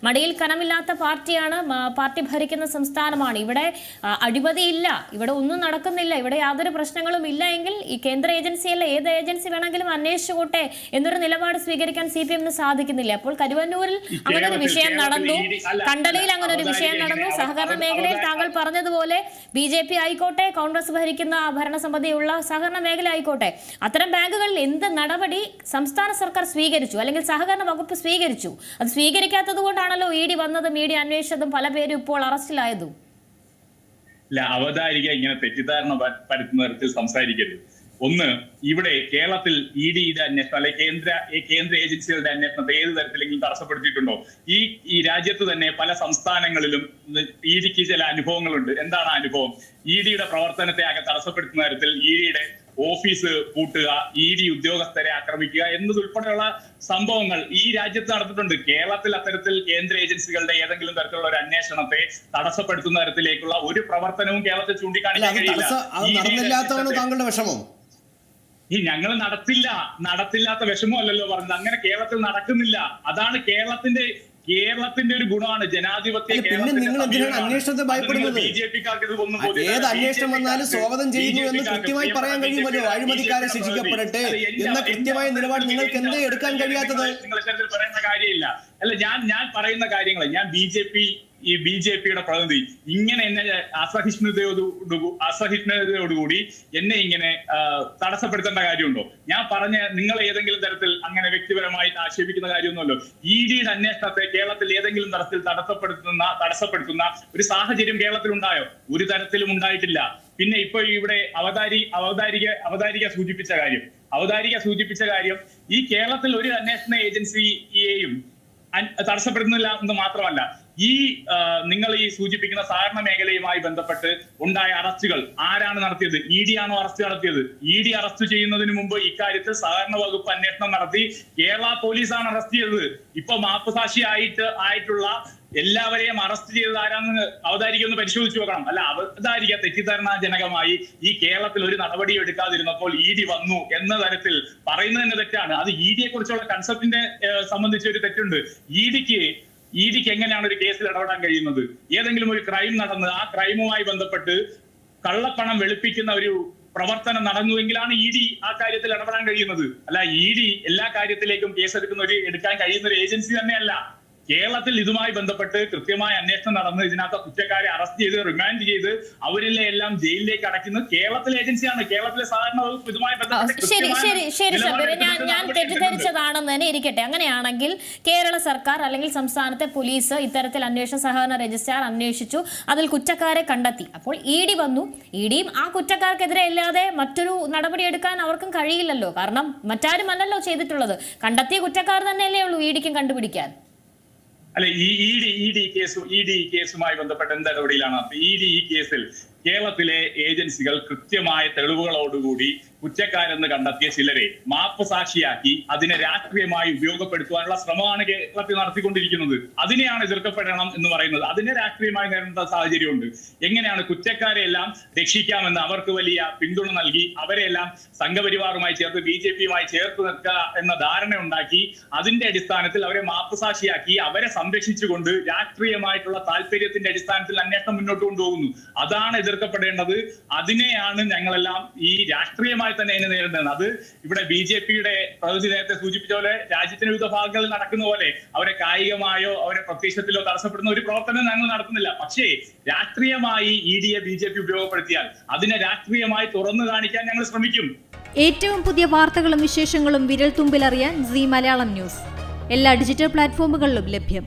മടിയിൽ കനമില്ലാത്ത പാർട്ടിയാണ്, പാർട്ടി ഭരിക്കുന്ന സംസ്ഥാനമാണ്. ഇവിടെ അഴിമതിയില്ല, ഇവിടെ ഒന്നും നടക്കുന്നില്ല, ഇവിടെ യാതൊരു പ്രശ്നങ്ങളും ഇല്ല എങ്കിൽ ഈ കേന്ദ്ര ഏജൻസിയല്ല ഏത് ഏജൻസി വേണമെങ്കിലും അന്വേഷിച്ചുകൊട്ടെ എന്നൊരു നിലപാട് സ്വീകരിക്കാൻ CPM-ന് സാധിക്കുന്നില്ല. അപ്പോൾ കരുവന്നൂരിൽ അങ്ങനെ ഒരു വിഷയം നടന്നു, കണ്ടലയിൽ അങ്ങനെ ഒരു വിഷയം നടന്നു. സഹകരണ മേഖലയിൽ താങ്കൾ പറഞ്ഞതുപോലെ BJP ആയിക്കോട്ടെ, കോൺഗ്രസ് ഭരിക്കുന്ന ഭരണസമിതിയുള്ള സഹകരണ മേഖല ആയിക്കോട്ടെ, അത്തരം ബാങ്കുകളിൽ എന്ത് നടപടി സംസ്ഥാന സർക്കാർ സ്വീകരിച്ചു അല്ലെങ്കിൽ സഹകരണ വകുപ്പ് സ്വീകരിച്ചു? അത് സ്വീകരിക്കാത്തത് കൊണ്ടാണല്ലോ ED വന്നതും ED അന്വേഷിച്ചതും പല പേരും ഇപ്പോൾ അറസ്റ്റിലായതും. അവതാരിക ഇങ്ങനെ തെറ്റിദ്ധാരണ പരത്തുന്ന തരത്തിൽ സംസാരിക്കരുത്. ഒന്ന്, ഇവിടെ കേരളത്തിൽ EDയുടെ അന്വേഷണം അല്ലെങ്കിൽ കേന്ദ്ര ഏജൻസികളുടെ അന്വേഷണത്തെ ഏത് തരത്തിലെങ്കിലും തടസ്സപ്പെടുത്തിയിട്ടുണ്ടോ? ഈ രാജ്യത്ത് തന്നെ പല സംസ്ഥാനങ്ങളിലും EDക്ക് ചില അനുഭവങ്ങളുണ്ട്. എന്താണ് അനുഭവം? EDയുടെ പ്രവർത്തനത്തെ ആകെ തടസ്സപ്പെടുത്തുന്ന തരത്തിൽ EDയുടെ ഓഫീസ് പൂട്ടുക, ED ഉദ്യോഗസ്ഥരെ ആക്രമിക്കുക എന്നതുൾപ്പെടെയുള്ള സംഭവങ്ങൾ ഈ രാജ്യത്ത് നടന്നിട്ടുണ്ട്. കേരളത്തിൽ അത്തരത്തിൽ കേന്ദ്ര ഏജൻസികളുടെ ഏതെങ്കിലും തരത്തിലുള്ള ഒരു അന്വേഷണത്തെ തടസ്സപ്പെടുത്തുന്ന തരത്തിലേക്കുള്ള ഒരു പ്രവർത്തനവും കേരളത്തിൽ ചൂണ്ടിക്കാണിക്കാൻ കഴിയില്ല. ഞങ്ങൾ നടത്തില്ലാത്ത വിഷമമല്ലല്ലോ പറഞ്ഞത്. അങ്ങനെ കേരളത്തിൽ നടക്കുന്നില്ല. അതാണ് കേരളത്തിന്റെ ഒരു ഗുണമാണ് ജനാധിപത്യ. അന്വേഷണത്തെ ഭയപ്പെടുന്നത് ഏത് അന്വേഷണം വന്നാലും സ്വാഗതം ചെയ്യുന്നു എന്ന് കൃത്യമായി പറയാൻ കഴിയുമല്ലോ. അഴിമതിക്കാരെ ശിക്ഷിക്കപ്പെടട്ടെ എന്ന കൃത്യമായ നിലപാട് നിങ്ങൾക്ക് എന്തേ എടുക്കാൻ കഴിയാത്തത്? നിങ്ങൾ പറയുന്ന കാര്യമില്ല. അല്ല, ഞാൻ പറയുന്ന കാര്യങ്ങൾ ഞാൻ BJPയുടെ പ്രതിനിധി ഇങ്ങനെ എന്നെ അസഹിഷ്ണുതയോടുകൂടി എന്നെ ഇങ്ങനെ തടസ്സപ്പെടുത്തേണ്ട കാര്യമുണ്ടോ? ഞാൻ പറഞ്ഞ നിങ്ങൾ ഏതെങ്കിലും തരത്തിൽ അങ്ങനെ വ്യക്തിപരമായിട്ട് ആക്ഷേപിക്കുന്ന കാര്യമൊന്നുമല്ലോ. EDയുടെ അന്വേഷണത്തെ കേരളത്തിൽ ഏതെങ്കിലും തരത്തിൽ തടസ്സപ്പെടുത്തുന്ന ഒരു സാഹചര്യം കേരളത്തിൽ ഉണ്ടായോ? ഒരു തരത്തിലും ഉണ്ടായിട്ടില്ല. പിന്നെ ഇപ്പൊ ഇവിടെ അവതാരിക സൂചിപ്പിച്ച കാര്യം ഈ കേരളത്തിൽ ഒരു അന്വേഷണ ഏജൻസിയെയും തടസ്സപ്പെടുന്നില്ല എന്ന് മാത്രമല്ല, നിങ്ങൾ ഈ സൂചിപ്പിക്കുന്ന സഹകരണ മേഖലയുമായി ബന്ധപ്പെട്ട് ഉണ്ടായ അറസ്റ്റുകൾ ആരാണ് നടത്തിയത്? ED ആണോ അറസ്റ്റ് നടത്തിയത്? ED അറസ്റ്റ് ചെയ്യുന്നതിന് മുമ്പ് ഇക്കാര്യത്തിൽ സഹകരണ വകുപ്പ് അന്വേഷണം നടത്തി കേരള പോലീസാണ് അറസ്റ്റ് ചെയ്തത്. ഇപ്പൊ മാപ്പുസാക്ഷി ആയിട്ടുള്ള എല്ലാവരെയും അറസ്റ്റ് ചെയ്തത് ആരാന്ന് അവതാരിക്കൊന്ന് പരിശോധിച്ചു നോക്കണം. അല്ല, അവതാരിക തെറ്റിദ്ധാരണാജനകമായി ഈ കേരളത്തിൽ ഒരു നടപടി എടുക്കാതിരുന്നപ്പോൾ ED വന്നു എന്ന തരത്തിൽ പറയുന്നത് തന്നെ തെറ്റാണ്. അത് EDയെ കുറിച്ചുള്ള കൺസെപ്റ്റിന്റെ സംബന്ധിച്ച് ഒരു തെറ്റുണ്ട്. EDക്ക് എങ്ങനെയാണ് ഒരു കേസിൽ ഇടപെടാൻ കഴിയുന്നത്? ഏതെങ്കിലും ഒരു ക്രൈം നടന്ന് ആ ക്രൈമുമായി ബന്ധപ്പെട്ട് കള്ളപ്പണം വെളുപ്പിക്കുന്ന ഒരു പ്രവർത്തനം നടന്നുവെങ്കിലാണ് ED ആ കാര്യത്തിൽ ഇടപെടാൻ കഴിയുന്നത്. അല്ല, ED എല്ലാ കാര്യത്തിലേക്കും എടുക്കാൻ കഴിയുന്ന ഒരു ഏജൻസി തന്നെയല്ല. കേരളത്തിൽ ഇതുമായി ബന്ധപ്പെട്ട് കൃത്യമായ അന്വേഷണം നടന്ന് ഇതിനകത്ത് കുറ്റക്കാരെ അറസ്റ്റ് ചെയ്ത് റിമാൻഡ് ചെയ്ത് അവരിലെ എല്ലാം ജയിലിലേക്ക് അടയ്ക്കുന്നത് കേരളത്തിലെ ഏജൻസിയാണ്. കേരളത്തിലെ സഹകരണ വകുപ്പ് ഇതുമായി ഞാൻ തെറ്റിദ്ധരിച്ചതാണെന്ന് തന്നെ ഇരിക്കട്ടെ. അങ്ങനെയാണെങ്കിൽ കേരള സർക്കാർ അല്ലെങ്കിൽ സംസ്ഥാനത്തെ പോലീസ് ഇത്തരത്തിൽ അന്വേഷണ സഹകരണ രജിസ്ട്രാർ അന്വേഷിച്ചു, അതിൽ കുറ്റക്കാരെ കണ്ടെത്തി. അപ്പോൾ ED വന്നു. EDയും ആ കുറ്റക്കാർക്കെതിരെ അല്ലാതെ മറ്റൊരു നടപടി എടുക്കാൻ അവർക്കും കഴിയില്ലല്ലോ. കാരണം മറ്റാരുമല്ലല്ലോ ചെയ്തിട്ടുള്ളത്. കണ്ടെത്തിയ കുറ്റക്കാർ തന്നെയല്ലേ ഉള്ളൂ EDക്കും കണ്ടുപിടിക്കാൻ. അല്ലെ, ED കേസുമായി ബന്ധപ്പെട്ട എന്ത് നടപടിയിലാണ്? ED ഈ കേസിൽ കേരളത്തിലെ ഏജൻസികൾ കൃത്യമായ തെളിവുകളോടുകൂടി കുറ്റക്കാരെന്ന് കണ്ടെത്തിയ ചിലരെ മാപ്പ് സാക്ഷിയാക്കി അതിനെ രാഷ്ട്രീയമായി ഉപയോഗപ്പെടുത്തുവാനുള്ള ശ്രമമാണ് കേരളത്തിൽ നടത്തിക്കൊണ്ടിരിക്കുന്നത്. അതിനെയാണ് എതിർക്കപ്പെടണം എന്ന് പറയുന്നത്. അതിനെ രാഷ്ട്രീയമായി നേരിടുന്ന സാഹചര്യമുണ്ട്. എങ്ങനെയാണ് കുറ്റക്കാരെ എല്ലാം രക്ഷിക്കാമെന്ന് അവർക്ക് വലിയ പിന്തുണ നൽകി അവരെല്ലാം സംഘപരിവാറുമായി ചേർത്ത് BJPയുമായി ചേർത്ത് നിൽക്കുക എന്ന ധാരണ ഉണ്ടാക്കി അതിന്റെ അടിസ്ഥാനത്തിൽ അവരെ മാപ്പ് സാക്ഷിയാക്കി അവരെ സംരക്ഷിച്ചുകൊണ്ട് രാഷ്ട്രീയമായിട്ടുള്ള താല്പര്യത്തിന്റെ അടിസ്ഥാനത്തിൽ അന്വേഷണം മുന്നോട്ട് കൊണ്ടുപോകുന്നു. അതാണ് എതിർക്കപ്പെടേണ്ടത്. അതിനെയാണ് ഞങ്ങളെല്ലാം ഈ രാഷ്ട്രീയമായി തന്നെ അതിനെ നേരിടുന്നത്. അത് ഇവിടെ BJPയുടെ പ്രതിനിധി നേരത്തെ സൂചിപ്പിച്ച പോലെ രാജ്യത്തിന്റെ വിവിധ ഭാഗങ്ങളിൽ നടക്കുന്ന പോലെ അവരെ കായികമായോ അവരെ പ്രത്യക്ഷത്തിലോ തടസ്സപ്പെടുന്ന ഒരു പ്രവർത്തനം ഞങ്ങൾ നടത്തുന്നില്ല. പക്ഷേ രാഷ്ട്രീയമായി EDയെ BJP ഉപയോഗപ്പെടുത്തിയാൽ അതിനെ രാഷ്ട്രീയമായി തുറന്നു കാണിക്കാൻ ഞങ്ങൾ ശ്രമിക്കും. ഏറ്റവും പുതിയ വാർത്തകളും വിശേഷങ്ങളും വിരൽ തുമ്പിലറിയാൻ Zee മലയാളം ന്യൂസ് എല്ലാ ഡിജിറ്റൽ പ്ലാറ്റ്ഫോമുകളിലും ലഭ്യം.